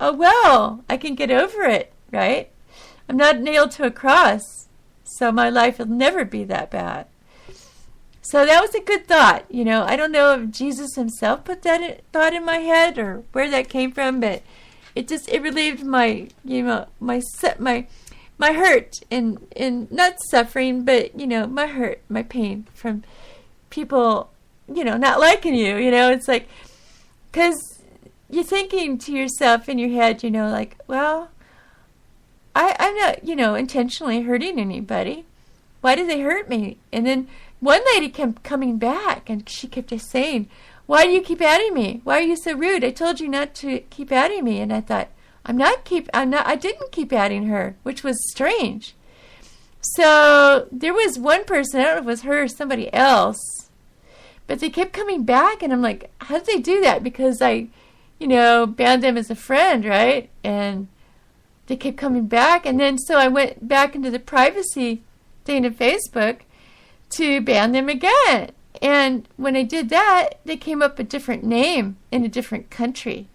oh well, I can get over it, right? I'm not nailed to a cross, so my life will never be that bad. So that was a good thought. I don't know if Jesus himself put that thought in my head or where that came from, but it relieved my hurt and not suffering, but my hurt, my pain from people, not liking you. It's like, because you're thinking to yourself in your head, like, well, I'm not, intentionally hurting anybody. Why did they hurt me? And then one lady kept coming back, and she kept just saying, why do you keep adding me? Why are you so rude? I told you not to keep adding me. And I thought, I didn't keep adding her, which was strange. So there was one person, I don't know if it was her or somebody else, but they kept coming back, and I'm like, how did they do that? Because I, banned them as a friend, right? And they kept coming back, and then so I went back into the privacy thing of Facebook to ban them again. And when I did that, they came up a different name in a different country.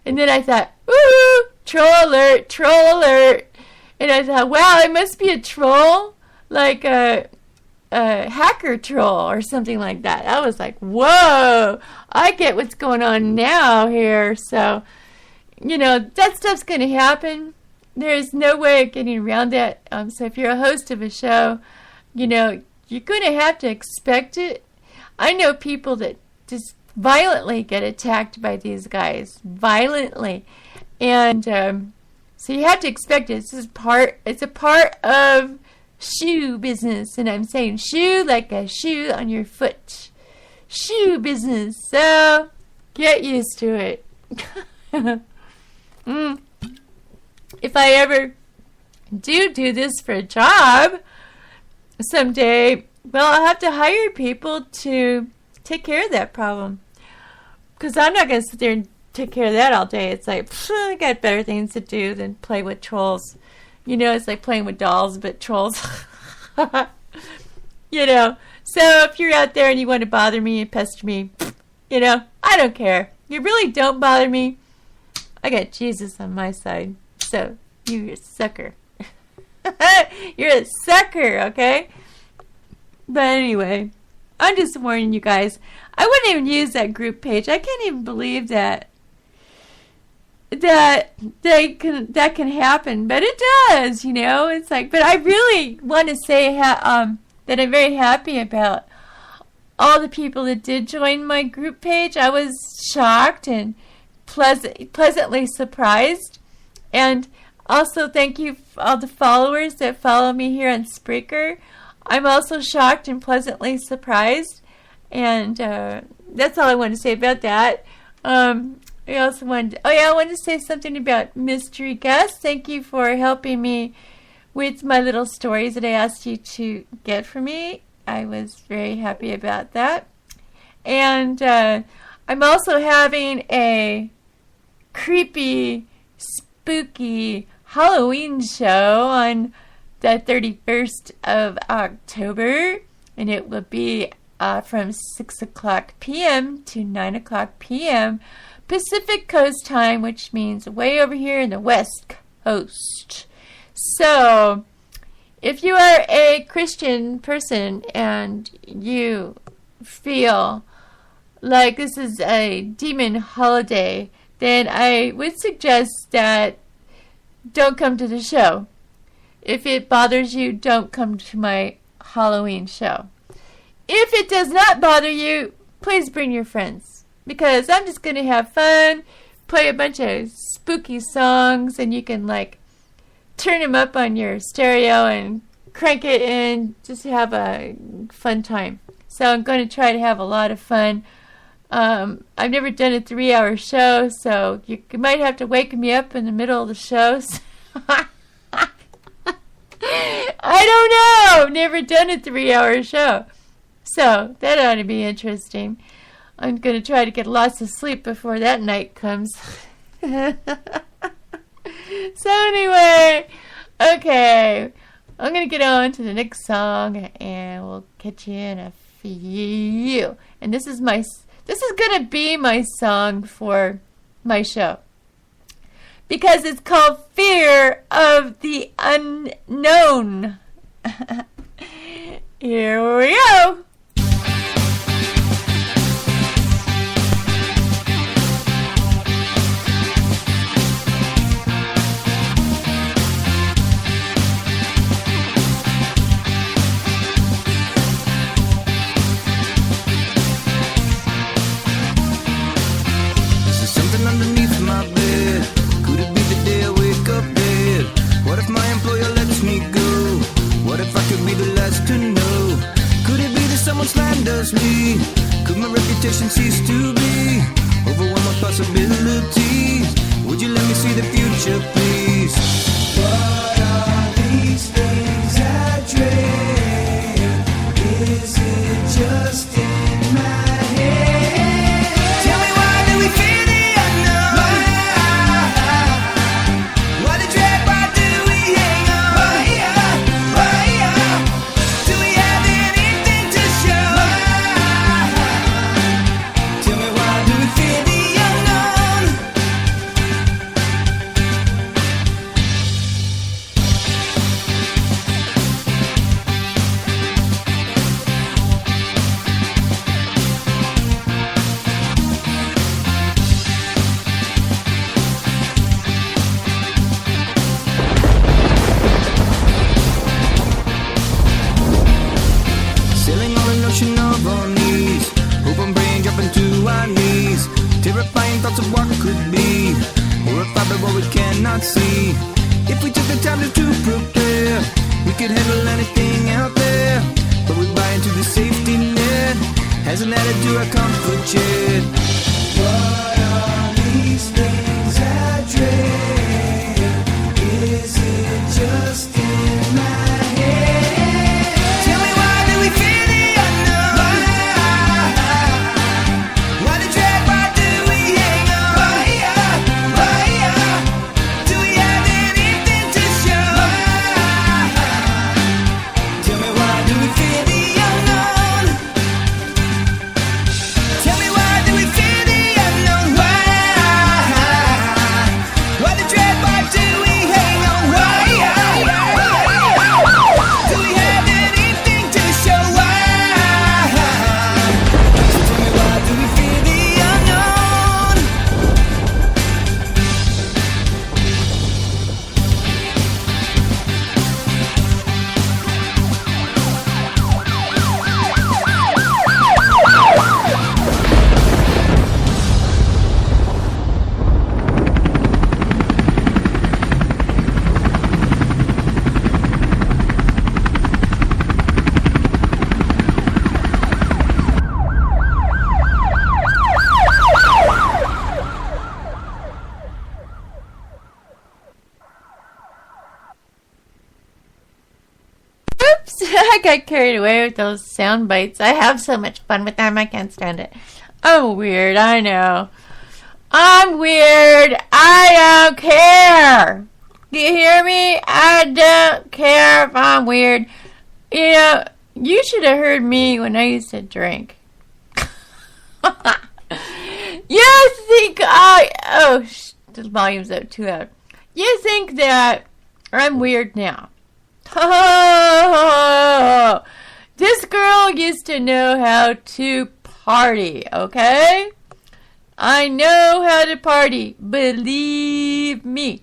And then I thought, ooh, troll alert, troll alert. And I thought, wow, it must be a troll, like a hacker troll or something like that. I was like, whoa, I get what's going on now here. So, that stuff's going to happen. There's no way of getting around that. So if you're a host of a show, you're going to have to expect it. I know people that just violently get attacked by these guys. Violently. And so you have to expect it. It's a part of shoe business. And I'm saying shoe like a shoe on your foot. Shoe business. So get used to it. If I ever do this for a job someday, well, I'll have to hire people to take care of that problem. Because I'm not going to sit there and take care of that all day. It's like, I got better things to do than play with trolls. It's like playing with dolls, but trolls. So if you're out there and you want to bother me and pester me, I don't care. You really don't bother me. I got Jesus on my side. So, you're a sucker. You're a sucker, okay? But anyway, I'm just warning you guys. I wouldn't even use that group page. I can't even believe that can happen. But it does, It's like, but I really want to say that I'm very happy about all the people that did join my group page. I was shocked and pleasantly surprised. And also, thank you for all the followers that follow me here on Spreaker. I'm also shocked and pleasantly surprised. And that's all I want to say about that. I wanted to say something about mystery guests. Thank you for helping me with my little stories that I asked you to get for me. I was very happy about that. And I'm also having a creepy, spooky Halloween show on the 31st of October, and it will be from 6 o'clock p.m. to 9 o'clock p.m. Pacific Coast time, which means way over here in the West Coast. So, if you are a Christian person and you feel like this is a demon holiday, then I would suggest that don't come to the show. If it bothers you, don't come to my Halloween show. If it does not bother you, please bring your friends. Because I'm just going to have fun, play a bunch of spooky songs, and you can turn them up on your stereo and crank it and just have a fun time. So I'm going to try to have a lot of fun. I've never done a 3-hour show, so you might have to wake me up in the middle of the shows. I don't know. Never done a 3-hour show. So that ought to be interesting. I'm going to try to get lots of sleep before that night comes. So anyway, okay. I'm going to get on to the next song, and we'll catch you in a few. And this is going to be my song for my show. because it's called Fear of the Unknown. Here we go. Underneath my bed, could it be the day I wake up dead? What if my employer lets me go? What if I could be the last to know? Could it be that someone slanders me? Could my reputation cease to be? Overwhelmed with possibilities. Would you let me see the future, please? What are these things I dread? Is it just in my head? Tell me, why do we fear the unknown? What a dread, why do we hang on? Do we have anything to show? Tell me, why do we fear the unknown? Sailing on an ocean of unease, hope and brain dropping to our knees. Terrifying thoughts of what could be, horrified by what we cannot see. If we took the time to prepare, we could handle anything out there. But we buy into the safety net, hasn't added to our comfort yet. What are these things I dread? Is it just in my head? Tell me, why do we fear the unknown? What a dread, why do we hang on? Do we have anything to show? Tell me, why do we fear the unknown? Tell me, why do we fear the unknown? What a dread, why do we hang on? Do we have anything to show? So tell me, why do we fear the unknown? Oops, I got carried away with those sound bites. I have so much fun with them, I can't stand it. I'm weird, I know. I'm weird. I don't care. Do you hear me? I don't care if I'm weird. You know, you should have heard me when I used to drink. You think the volume's up too loud. You think that I'm weird now. Oh, this girl used to know how to party, okay? I know how to party, believe me.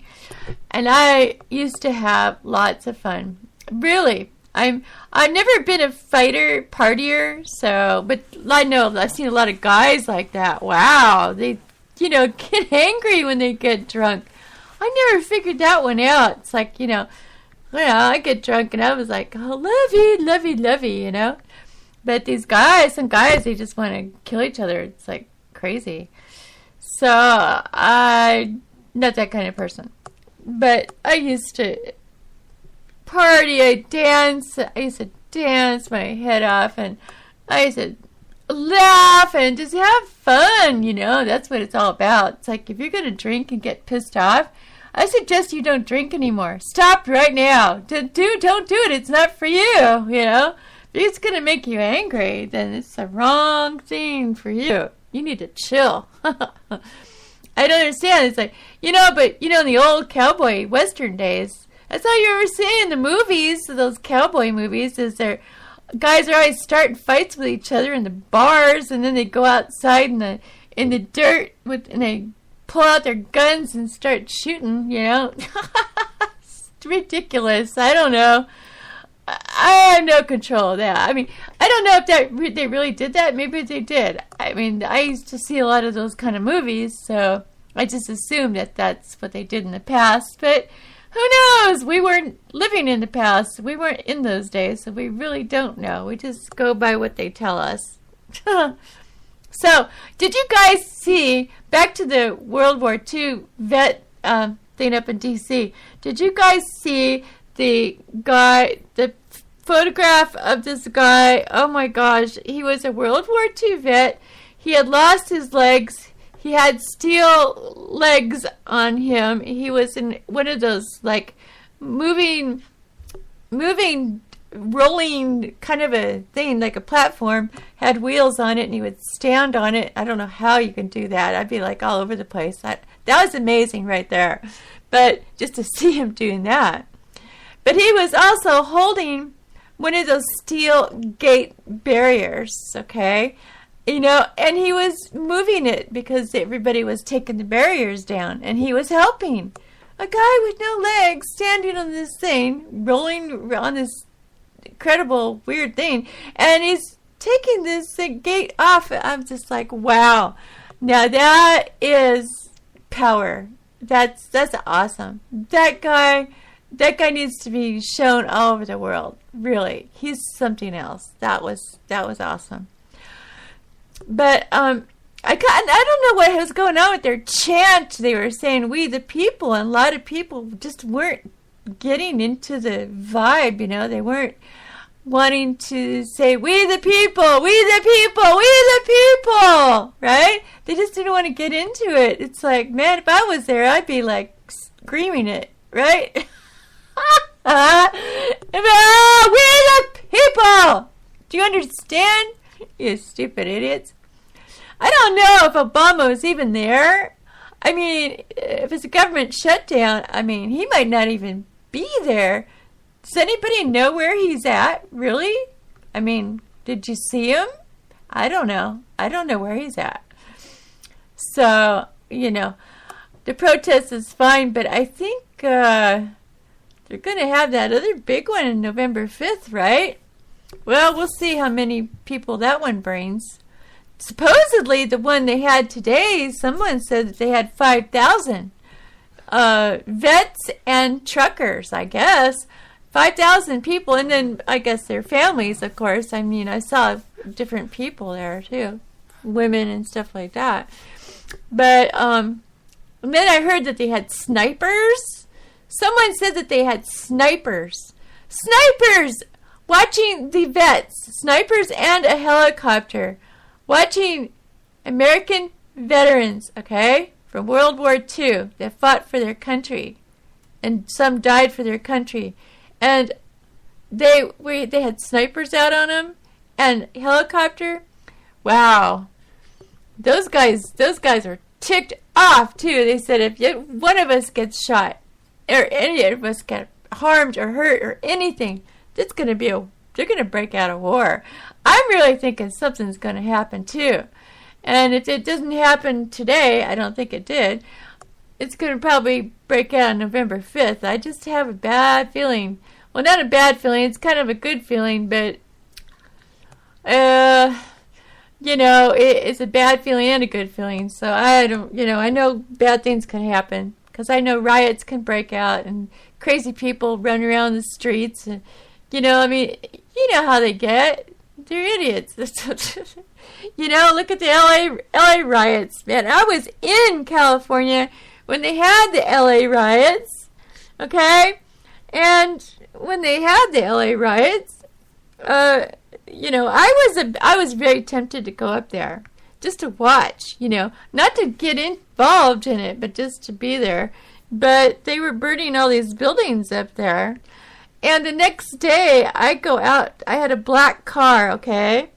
And I used to have lots of fun. Really. I've never been a fighter partier, but I know I've seen a lot of guys like that. Wow, they get angry when they get drunk. I never figured that one out. It's like, I get drunk and I was like, oh, lovey, But these guys, some guys, they just want to kill each other. It's like crazy. So I'm not that kind of person. But I used to party, I used to dance my head off, and I used to laugh and just have fun, That's what it's all about. It's like, if you're going to drink and get pissed off, I suggest you don't drink anymore. Stop right now. Don't do it. It's not for you, If it's going to make you angry, then it's the wrong thing for you. You need to chill. I don't understand. It's like, but, in the old cowboy Western days, that's all you ever see in the movies, those cowboy movies, is guys are always starting fights with each other in the bars, and then they go outside in the dirt and they pull out their guns and start shooting, It's ridiculous. I don't know. I have no control of that. I mean, I don't know if they really did that. Maybe they did. I mean, I used to see a lot of those kind of movies, so I just assumed that that's what they did in the past. But who knows? We weren't living in the past. We weren't in those days, so we really don't know. We just go by what they tell us. So, did you guys see, back to the World War II vet thing up in D.C., did you guys see the photograph of this guy? Oh my gosh, he was a World War II vet. He had lost his legs. He had steel legs on him. He was in one of those, like, moving, rolling kind of a thing, like a platform, had wheels on it, and he would stand on it. I don't know how you can do that. I'd be, like, all over the place. That was amazing right there. But just to see him doing that. But he was also holding one of those steel gate barriers, okay? And he was moving it because everybody was taking the barriers down, and he was helping. A guy with no legs standing on this thing, rolling on this incredible, weird thing, and he's taking this gate off. I'm just like, wow. Now that is power. That's awesome. That guy needs to be shown all over the world. Really, he's something else. That was awesome. But I don't know what was going on with their chant. They were saying "We the people," and a lot of people just weren't getting into the vibe. They weren't wanting to say "We the people, we the people, we the people," right? They just didn't want to get into it. It's like, man, if I was there, I'd be like screaming it, right? We the people! Do you understand? You stupid idiots. I don't know if Obama was even there. I mean, if it's a government shutdown, he might not even be there. Does anybody know where he's at? Really? Did you see him? I don't know. I don't know where he's at. So, the protest is fine, but I think they're going to have that other big one on November 5th, right? Well, we'll see how many people that one brings. Supposedly, the one they had today, someone said that they had 5,000 vets and truckers, I guess. 5,000 people, and then I guess their families, of course. I saw different people there, too. Women and stuff like that. But and then I heard that they had snipers. Someone said that they had snipers. Snipers! Watching the vets. Snipers and a helicopter. Watching American veterans, okay, from World War II that fought for their country, and some died for their country, and they had snipers out on them and helicopter. Wow, those guys are ticked off too. They said if one of us gets shot, or any of us get harmed or hurt or anything, they're going to break out a war. I'm really thinking something's going to happen too. And if it doesn't happen today, I don't think it did, it's going to probably break out on November 5th. I just have a bad feeling. Well, not a bad feeling. It's kind of a good feeling, but, it's a bad feeling and a good feeling. So I don't, I know bad things can happen. Because I know riots can break out and crazy people run around the streets. And, you know how they get. They're idiots. Look at the LA riots, man. I was in California when they had the LA riots, okay? And when they had the LA riots, I was very tempted to go up there just to watch, not to get involved in it, but just to be there. But they were burning all these buildings up there. And the next day, I go out. I had a black car, okay?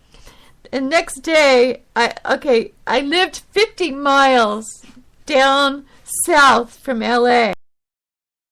And next day, I lived 50 miles down south from LA.